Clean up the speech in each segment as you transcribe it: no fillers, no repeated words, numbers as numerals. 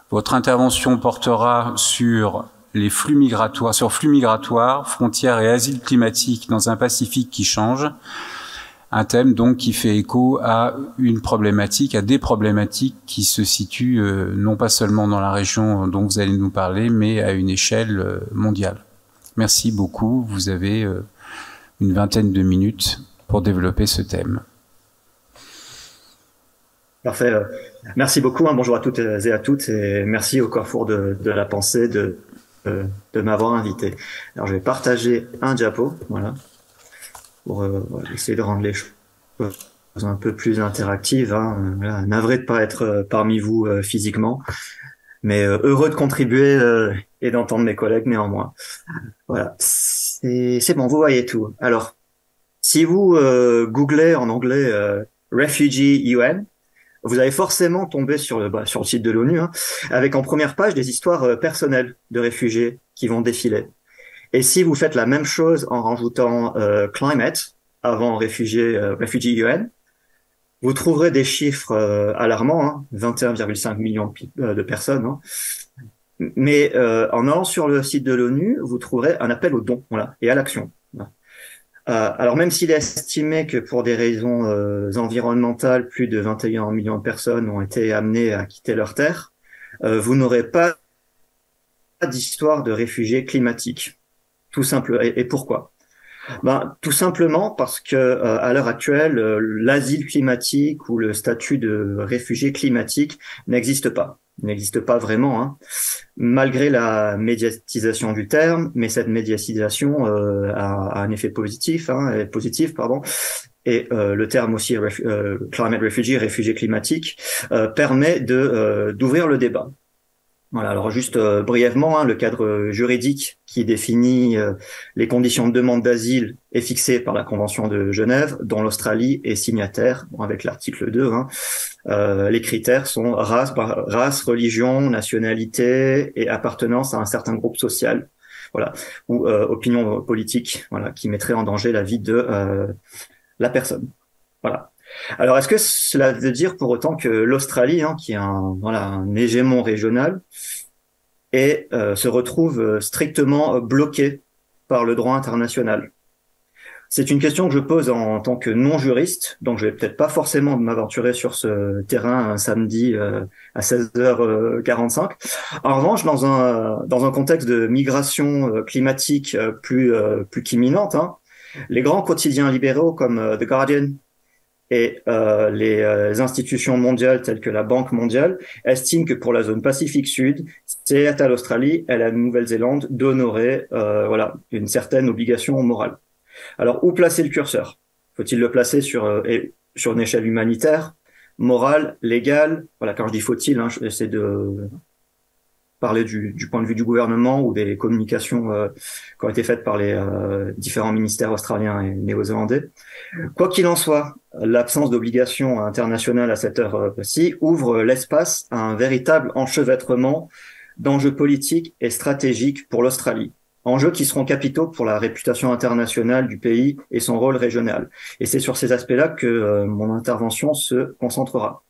Votre intervention portera sur les flux migratoires, frontières et asile climatique dans un Pacifique qui change. Un thème donc qui fait écho à des problématiques qui se situent non pas seulement dans la région dont vous allez nous parler, mais à une échelle mondiale. Merci beaucoup. Vous avez une vingtaine de minutes pour développer ce thème. Parfait. Merci beaucoup. Bonjour à toutes et à toutes, et merci au Carrefour de la Pensée de m'avoir invité. Alors, je vais partager un diapo, voilà, pour essayer de rendre les choses un peu plus interactives. Voilà, navré de pas être parmi vous physiquement, mais heureux de contribuer et d'entendre mes collègues néanmoins. Voilà, c'est bon, vous voyez tout. Alors, si vous googlez en anglais Refugee UN, vous allez forcément tomber sur le site de l'ONU, avec en première page des histoires personnelles de réfugiés qui vont défiler. Et si vous faites la même chose en rajoutant climate avant Refugee UN, vous trouverez des chiffres alarmants, 21,5 millions de personnes. Mais en allant sur le site de l'ONU, vous trouverez un appel au don, voilà, et à l'action. Alors même s'il est estimé que pour des raisons environnementales, plus de 21 millions de personnes ont été amenées à quitter leur terre, vous n'aurez pas d'histoire de réfugiés climatiques. Tout simple. Et pourquoi? Tout simplement parce que à l'heure actuelle, l'asile climatique ou le statut de réfugié climatique n'existe pas. N'existe pas vraiment, malgré la médiatisation du terme, mais cette médiatisation a un effet positif, et le terme aussi climate refugee, réfugié climatique, permet d'ouvrir le débat. Voilà, alors juste brièvement, le cadre juridique qui définit les conditions de demande d'asile est fixé par la Convention de Genève, dont l'Australie est signataire, avec l'article 2. Les critères sont race, religion, nationalité et appartenance à un certain groupe social, voilà, ou opinion politique, voilà, qui mettrait en danger la vie de la personne. Voilà. Alors, est-ce que cela veut dire pour autant que l'Australie, qui est un hégémon régional, se retrouve strictement bloquée par le droit international? C'est une question que je pose en tant que non-juriste, donc je vais peut-être pas forcément m'aventurer sur ce terrain un samedi à 16h45. En revanche, dans un contexte de migration climatique plus qu'imminente, les grands quotidiens libéraux comme The Guardian et les institutions mondiales telles que la Banque mondiale estiment que pour la zone Pacifique Sud, c'est à l'Australie et à la Nouvelle-Zélande d'honorer une certaine obligation morale. Alors, où placer le curseur? Faut-il le placer sur une échelle humanitaire, morale, légale? Voilà, quand je dis faut-il, j'essaie de parler du point de vue du gouvernement ou des communications qui ont été faites par les différents ministères australiens et néo-zélandais. Quoi qu'il en soit, l'absence d'obligation internationale à cette heure-ci ouvre l'espace à un véritable enchevêtrement d'enjeux politiques et stratégiques pour l'Australie. Enjeux qui seront capitaux pour la réputation internationale du pays et son rôle régional. Et c'est sur ces aspects-là que mon intervention se concentrera.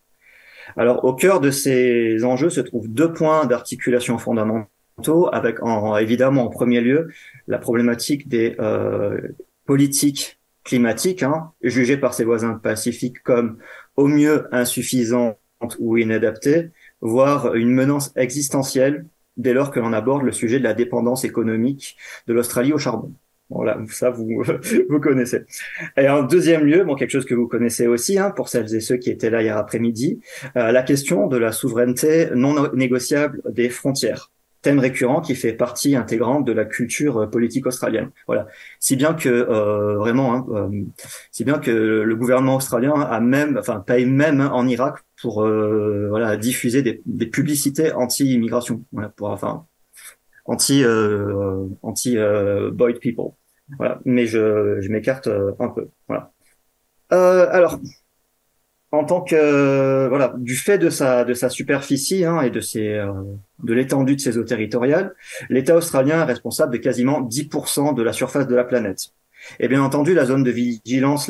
Alors, au cœur de ces enjeux se trouvent deux points d'articulation fondamentaux, avec évidemment en premier lieu la problématique des politiques climatiques, jugées par ses voisins pacifiques comme au mieux insuffisantes ou inadaptées, voire une menace existentielle dès lors que l'on aborde le sujet de la dépendance économique de l'Australie au charbon. Voilà, ça vous connaissez. Et en deuxième lieu, quelque chose que vous connaissez aussi, pour celles et ceux qui étaient là hier après-midi, la question de la souveraineté non négociable des frontières. Thème récurrent qui fait partie intégrante de la culture politique australienne. Voilà, si bien que le gouvernement australien paye même en Irak pour diffuser des publicités anti-immigration, anti boyd people. Voilà, mais je m'écarte un peu. Voilà. Alors, en tant que du fait de sa superficie et de l'étendue de ses eaux territoriales, l'État australien est responsable de quasiment 10% de la surface de la planète. Et bien entendu, la zone de vigilance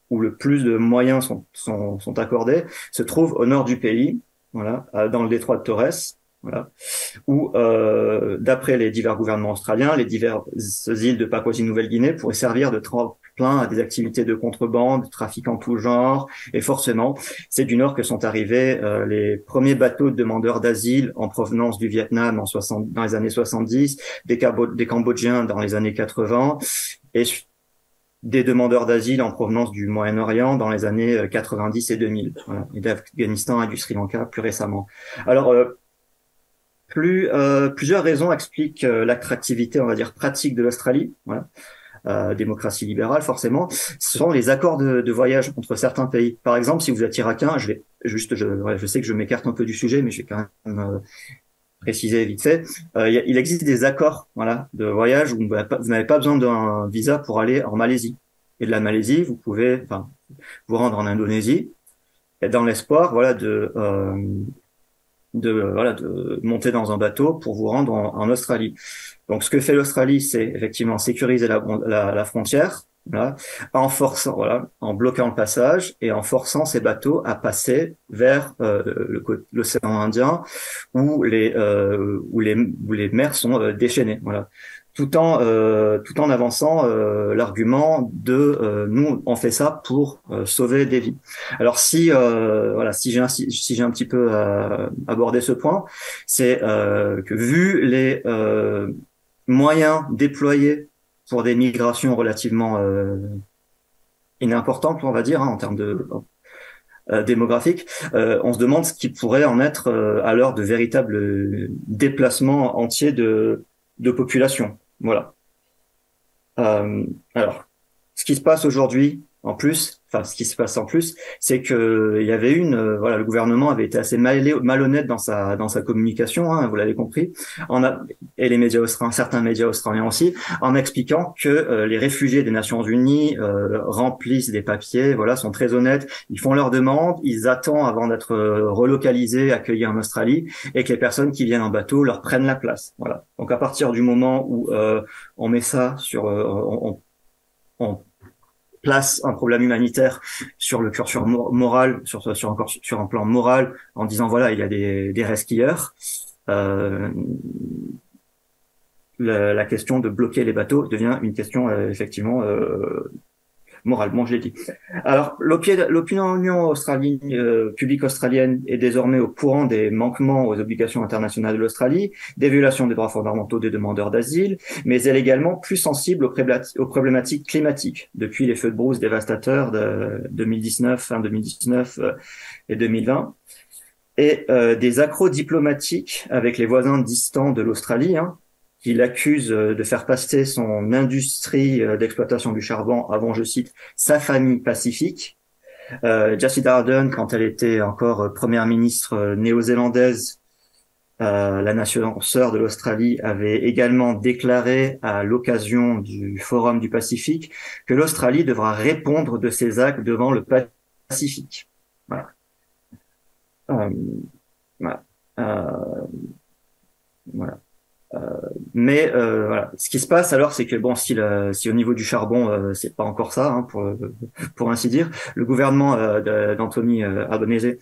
où le plus de moyens sont accordés se trouve au nord du pays, voilà, dans le détroit de Torres, voilà, où, d'après les divers gouvernements australiens, les diverses îles de Papouasie-Nouvelle-Guinée pourraient servir de tremplin à des activités de contrebande, de trafic en tout genre, et forcément, c'est du nord que sont arrivés les premiers bateaux de demandeurs d'asile en provenance du Vietnam dans les années 70, des Cambodgiens dans les années 80, et des demandeurs d'asile en provenance du Moyen-Orient dans les années 90 et 2000, voilà, et d'Afghanistan et du Sri Lanka plus récemment. Alors, plusieurs raisons expliquent l'attractivité, on va dire, pratique de l'Australie. Voilà. Démocratie libérale, forcément. Ce sont les accords de voyage entre certains pays. Par exemple, si vous êtes irakien, je sais que je m'écarte un peu du sujet, mais je vais quand même préciser vite fait. Il existe des accords, voilà, de voyage où vous n'avez pas besoin d'un visa pour aller en Malaisie. Et de la Malaisie, vous pouvez, vous rendre en Indonésie, et dans l'espoir, voilà, de monter dans un bateau pour vous rendre en Australie. Donc, ce que fait l'Australie, c'est effectivement sécuriser la frontière, voilà, en bloquant le passage et en forçant ces bateaux à passer vers l'océan Indien où les mers sont déchaînées, voilà. Tout en avançant l'argument de nous on fait ça pour sauver des vies. Alors si j'ai un petit peu abordé ce point, c'est que vu les moyens déployés pour des migrations relativement inimportantes, on va dire, hein, en termes de démographiques, on se demande ce qui pourrait en être à l'heure de véritables déplacements entiers de population. Voilà. Alors, ce qui se passe aujourd'hui, ce qui se passe en plus, c'est que il y avait le gouvernement avait été assez malhonnête dans sa communication, hein, vous l'avez compris, et les médias australiens, certains médias australiens aussi, en expliquant que les réfugiés des Nations Unies remplissent des papiers, voilà, sont très honnêtes, ils font leurs demandes, ils attendent avant d'être relocalisés, accueillis en Australie, et que les personnes qui viennent en bateau leur prennent la place. Voilà. Donc à partir du moment où on met ça sur, on place un problème humanitaire sur le curseur moral, sur un plan moral, en disant voilà, il y a des resquilleurs. La question de bloquer les bateaux devient une question effectivement morale. Bon, je l'ai dit. Alors, l'opinion publique australienne est désormais au courant des manquements aux obligations internationales de l'Australie, des violations des droits fondamentaux des demandeurs d'asile, mais elle est également plus sensible aux problématiques climatiques depuis les feux de brousse dévastateurs de 2019, fin 2019 et 2020, et des accros diplomatiques avec les voisins distants de l'Australie, hein, qui l'accuse de faire passer son industrie d'exploitation du charbon avant, je cite, sa famille pacifique. Jacinda Ardern, quand elle était encore première ministre néo-zélandaise, la nation sœur de l'Australie, avait également déclaré à l'occasion du Forum du Pacifique que l'Australie devra répondre de ses actes devant le Pacifique. Voilà. Voilà. Voilà. Voilà. Ce qui se passe alors, c'est que bon, si au niveau du charbon, c'est pas encore ça, hein, pour ainsi dire, le gouvernement d'Anthony Albanese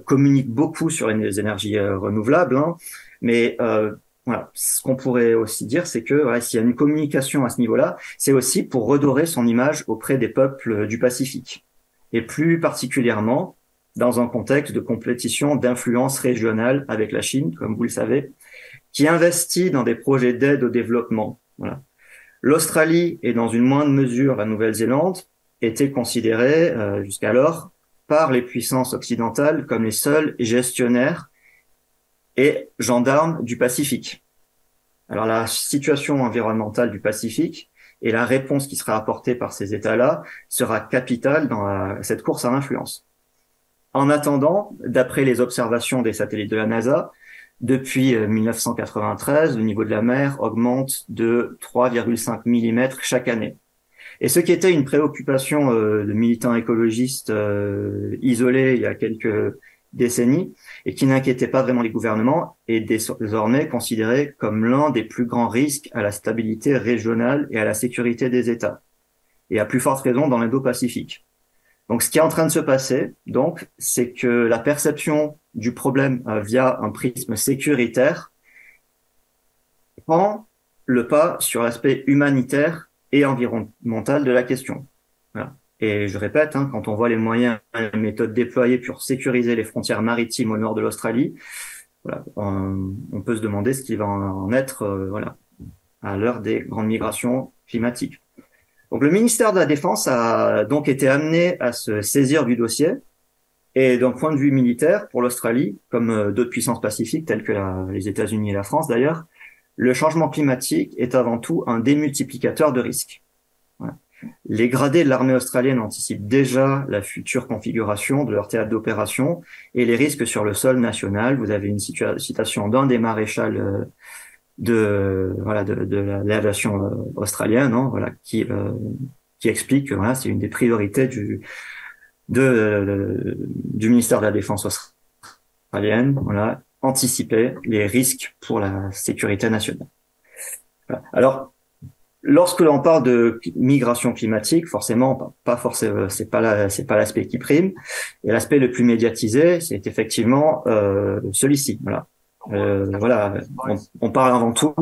communique beaucoup sur les énergies renouvelables, hein, mais voilà. Ce qu'on pourrait aussi dire, c'est que voilà, s'il y a une communication à ce niveau-là, c'est aussi pour redorer son image auprès des peuples du Pacifique, et plus particulièrement dans un contexte de compétition d'influence régionale avec la Chine, comme vous le savez, qui investit dans des projets d'aide au développement. Voilà. L'Australie et dans une moindre mesure la Nouvelle-Zélande étaient considérées jusqu'alors par les puissances occidentales comme les seuls gestionnaires et gendarmes du Pacifique. Alors la situation environnementale du Pacifique et la réponse qui sera apportée par ces États-là sera capitale dans cette course à l'influence. En attendant, d'après les observations des satellites de la NASA, depuis 1993, le niveau de la mer augmente de 3,5 mm chaque année. Et ce qui était une préoccupation de militants écologistes isolés il y a quelques décennies et qui n'inquiétait pas vraiment les gouvernements est désormais considéré comme l'un des plus grands risques à la stabilité régionale et à la sécurité des États. Et à plus forte raison dans l'Indo-Pacifique. Donc, ce qui est en train de se passer, donc, c'est que la perception du problème via un prisme sécuritaire prend le pas sur l'aspect humanitaire et environnemental de la question. Voilà. Et je répète, hein, quand on voit les moyens et les méthodes déployées pour sécuriser les frontières maritimes au nord de l'Australie, voilà, on peut se demander ce qui va en être, voilà, à l'heure des grandes migrations climatiques. Donc, le ministère de la Défense a donc été amené à se saisir du dossier. Et d'un point de vue militaire, pour l'Australie, comme d'autres puissances pacifiques telles que les États-Unis et la France d'ailleurs, le changement climatique est avant tout un démultiplicateur de risques. Voilà. Les gradés de l'armée australienne anticipent déjà la future configuration de leur théâtre d'opération et les risques sur le sol national. Vous avez une citation d'un des maréchals de l'aviation australienne, hein, voilà, qui explique que voilà, c'est une des priorités du ministère de la Défense australienne, voilà, anticiper les risques pour la sécurité nationale. Voilà. Alors, lorsque l'on parle de migration climatique, forcément, c'est pas l'aspect qui prime, et l'aspect le plus médiatisé, c'est effectivement celui-ci. Voilà. Voilà, on parle avant tout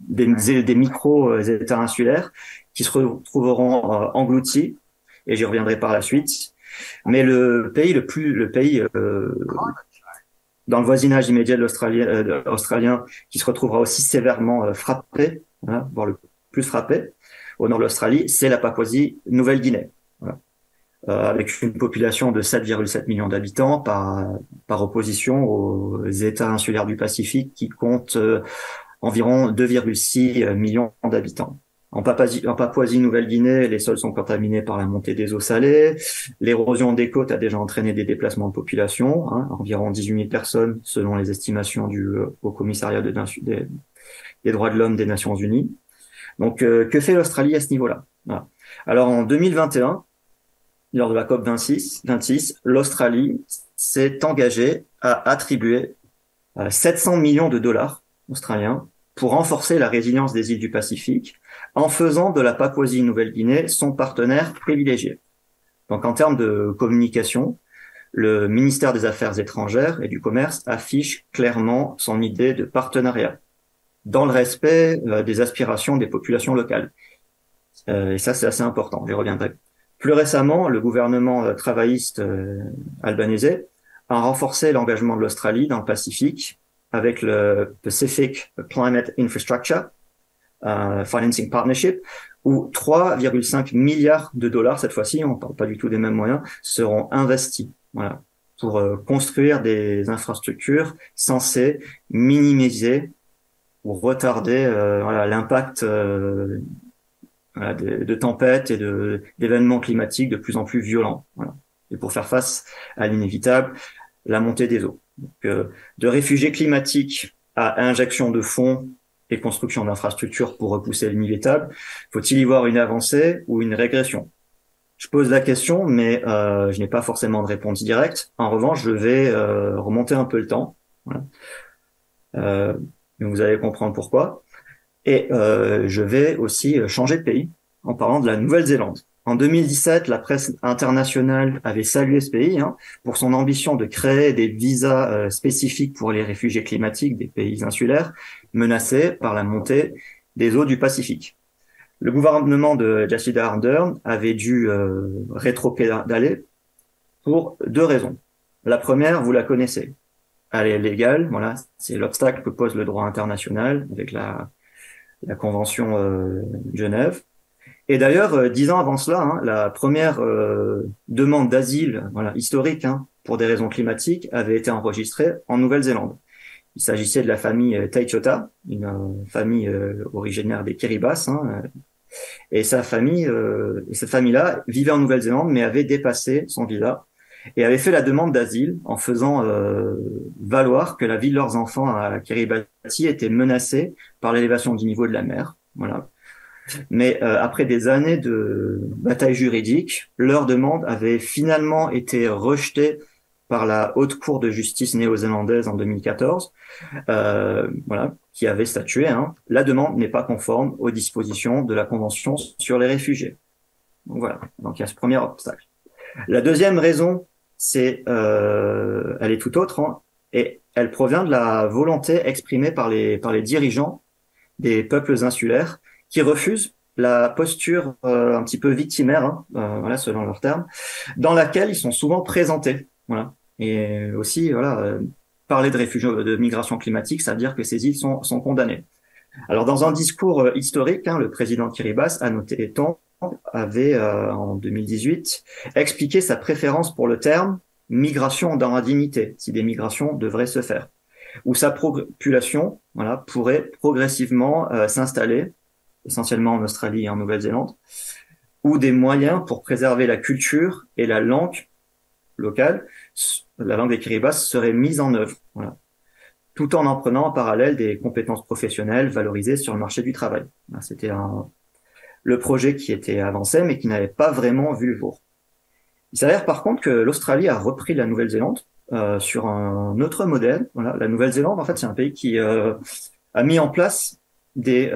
des micro-États insulaires qui se retrouveront engloutis, et j'y reviendrai par la suite. Mais le pays dans le voisinage immédiat de l'Australien qui se retrouvera aussi sévèrement frappé, hein, voire le plus frappé, au nord de l'Australie, c'est la Papouasie-Nouvelle-Guinée. Voilà. Avec une population de 7,7 millions d'habitants par opposition aux États insulaires du Pacifique qui comptent environ 2,6 millions d'habitants. En Papouasie-Nouvelle-Guinée, les sols sont contaminés par la montée des eaux salées. L'érosion des côtes a déjà entraîné des déplacements de population, hein, environ 18 000 personnes selon les estimations du Haut Commissariat des droits de l'homme des Nations Unies. Donc, que fait l'Australie à ce niveau-là? Voilà. Alors, en 2021, lors de la COP 26, l'Australie s'est engagée à attribuer 700 millions de dollars australiens pour renforcer la résilience des îles du Pacifique en faisant de la Papouasie-Nouvelle-Guinée son partenaire privilégié. Donc, en termes de communication, le ministère des Affaires étrangères et du Commerce affiche clairement son idée de partenariat dans le respect des aspirations des populations locales. Et ça, c'est assez important, j'y reviendrai. Plus récemment, le gouvernement travailliste albanais a renforcé l'engagement de l'Australie dans le Pacifique avec le Pacific Climate Infrastructure Financing Partnership, où 3,5 milliards de dollars, cette fois-ci, on ne parle pas du tout des mêmes moyens, seront investis, voilà, pour construire des infrastructures censées minimiser ou retarder voilà, l'impact voilà, de tempêtes et d'événements climatiques de plus en plus violents. Voilà. Et pour faire face à l'inévitable, la montée des eaux. Donc, de réfugiés climatiques à injection de fonds et construction d'infrastructures pour repousser l'inévitable, faut-il y voir une avancée ou une régression? Je pose la question, mais je n'ai pas forcément de réponse directe. En revanche, je vais remonter un peu le temps. Voilà. Vous allez comprendre pourquoi. Et je vais aussi changer de pays en parlant de la Nouvelle-Zélande. En 2017, la presse internationale avait salué ce pays pour son ambition de créer des visas spécifiques pour les réfugiés climatiques des pays insulaires menacés par la montée des eaux du Pacifique. Le gouvernement de Jacinda Ardern avait dû rétropédaler pour deux raisons. La première, vous la connaissez. Elle est légale, voilà, c'est l'obstacle que pose le droit international avec la Convention de Genève. Et d'ailleurs, 10 ans avant cela, la première demande d'asile historique pour des raisons climatiques avait été enregistrée en Nouvelle-Zélande. Il s'agissait de la famille Teichota, une famille originaire des Kiribati, et cette famille-là vivait en Nouvelle-Zélande, mais avait dépassé son visa et avait fait la demande d'asile en faisant valoir que la vie de leurs enfants à Kiribati était menacée par l'élévation du niveau de la mer. Voilà. Mais après des années de bataille juridique, leur demande avait finalement été rejetée par la Haute Cour de justice néo-zélandaise en 2014, voilà, qui avait statué, la demande n'est pas conforme aux dispositions de la Convention sur les réfugiés. Donc voilà, donc il y a ce premier obstacle. La deuxième raison, elle est tout autre, hein, et elle provient de la volonté exprimée par les dirigeants des peuples insulaires qui refusent la posture un petit peu victimaire, hein, voilà, selon leurs termes, dans laquelle ils sont souvent présentés. Voilà. Et aussi, voilà, parler de réfugiés, de migration climatique, ça veut dire que ces îles sont condamnées. Alors, dans un discours historique, hein, le président Kiribati, Anote Tong, avait, en 2018, expliqué sa préférence pour le terme migration dans la dignité, si des migrations devraient se faire, où sa population, voilà, pourrait progressivement s'installer, essentiellement en Australie et en Nouvelle-Zélande, ou des moyens pour préserver la culture et la langue locale, la langue des Kiribati, seraient mises en œuvre, voilà, tout en prenant en parallèle des compétences professionnelles valorisées sur le marché du travail. C'était le projet qui était avancé, mais qui n'avait pas vraiment vu le jour. Il s'avère par contre que l'Australie a repris la Nouvelle-Zélande sur un autre modèle. Voilà, la Nouvelle-Zélande, en fait, c'est un pays qui a mis en place des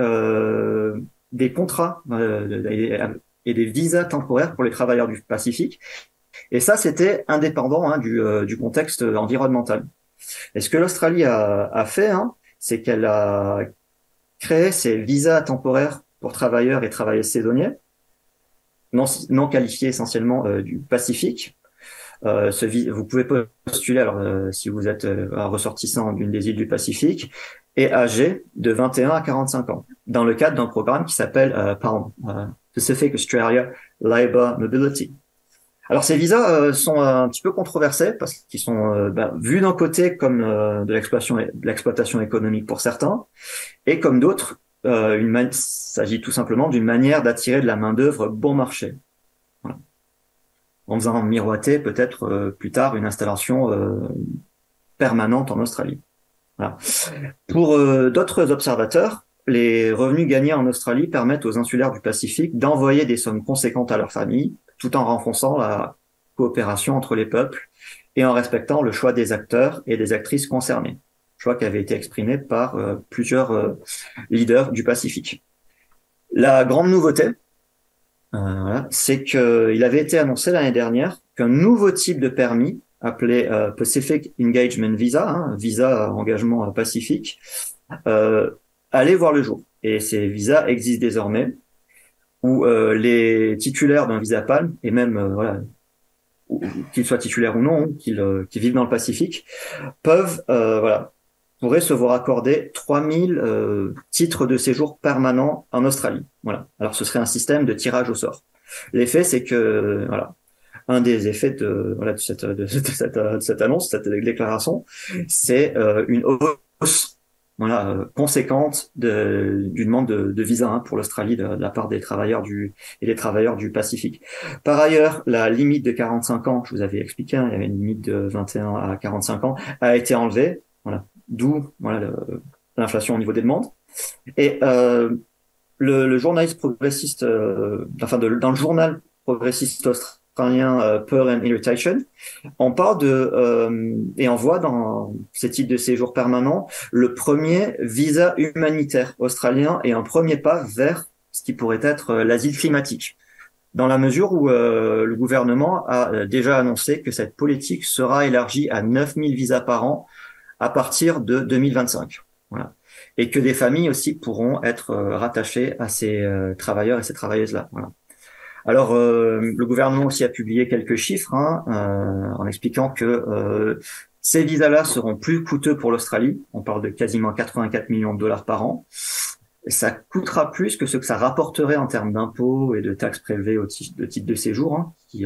contrats et des visas temporaires pour les travailleurs du Pacifique. Et ça, c'était indépendant, hein, du contexte environnemental. Et ce que l'Australie a fait, hein, c'est qu'elle a créé ces visas temporaires pour travailleurs et travailleuses saisonniers, non qualifiés essentiellement du Pacifique. Vous pouvez postuler, alors si vous êtes un ressortissant d'une des îles du Pacifique, et âgé de 21 à 45 ans, dans le cadre d'un programme qui s'appelle Pacific Australia Labour Mobility. Alors ces visas sont un petit peu controversés parce qu'ils sont vus d'un côté comme de l'exploitation économique pour certains, et comme d'autres, il s'agit tout simplement d'une manière d'attirer de la main-d'œuvre bon marché. Voilà. En faisant miroiter peut-être plus tard une installation permanente en Australie. Voilà. Pour d'autres observateurs, les revenus gagnés en Australie permettent aux insulaires du Pacifique d'envoyer des sommes conséquentes à leurs familles, tout en renforçant la coopération entre les peuples et en respectant le choix des acteurs et des actrices concernés. Choix qui avait été exprimé par plusieurs leaders du Pacifique. La grande nouveauté, voilà, c'est qu'il avait été annoncé l'année dernière qu'un nouveau type de permis appelé Pacific Engagement Visa, hein, visa engagement pacifique, allait voir le jour. Et ces visas existent désormais, où les titulaires d'un visa PALM, et même voilà, qu'ils soient titulaires ou non, qu'ils vivent dans le Pacifique, peuvent voilà, pourraient se voir accorder 3000 titres de séjour permanents en Australie. Voilà. Alors ce serait un système de tirage au sort. L'effet, c'est que voilà, un des effets de cette annonce, cette déclaration, c'est une hausse conséquente d'une demande de visa, hein, pour l'Australie de la part des travailleurs des travailleurs du Pacifique. Par ailleurs, la limite de 45 ans, je vous avais expliqué, hein, il y avait une limite de 21 à 45 ans, a été enlevée. Voilà. D'où voilà, l'inflation au niveau des demandes. Et le journaliste progressiste, dans le journal progressiste australien Pearl and Irritation, on parle et on voit dans ces types de séjours permanents le premier visa humanitaire australien et un premier pas vers ce qui pourrait être l'asile climatique. Dans la mesure où le gouvernement a déjà annoncé que cette politique sera élargie à 9000 visas par an à partir de 2025. Voilà. Et que des familles aussi pourront être rattachées à ces travailleurs et ces travailleuses-là. Voilà. Alors, le gouvernement aussi a publié quelques chiffres, hein, en expliquant que ces visas-là seront plus coûteux pour l'Australie. On parle de quasiment 84 millions de dollars par an. Et ça coûtera plus que ce que ça rapporterait en termes d'impôts et de taxes prélevées au titre de séjour, hein, qui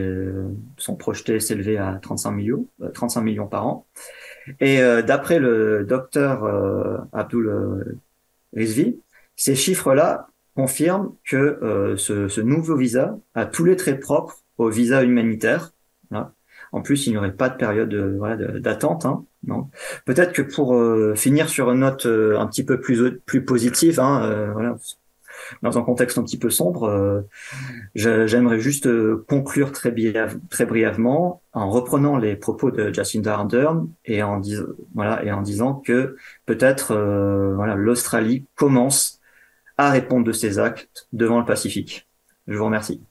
sont projetés s'élever à 35 millions par an. Et d'après le docteur Abdul Rizvi, ces chiffres-là confirment que ce nouveau visa a tous les traits propres au visa humanitaire. Voilà. En plus, il n'y aurait pas de période d'attente. Hein, non. Peut-être que pour finir sur une note un petit peu plus positive, hein, voilà, dans un contexte un petit peu sombre, j'aimerais juste conclure très brièvement en reprenant les propos de Jacinda Ardern et en disant que peut-être l'Australie commence à répondre de ses actes devant le Pacifique. Je vous remercie.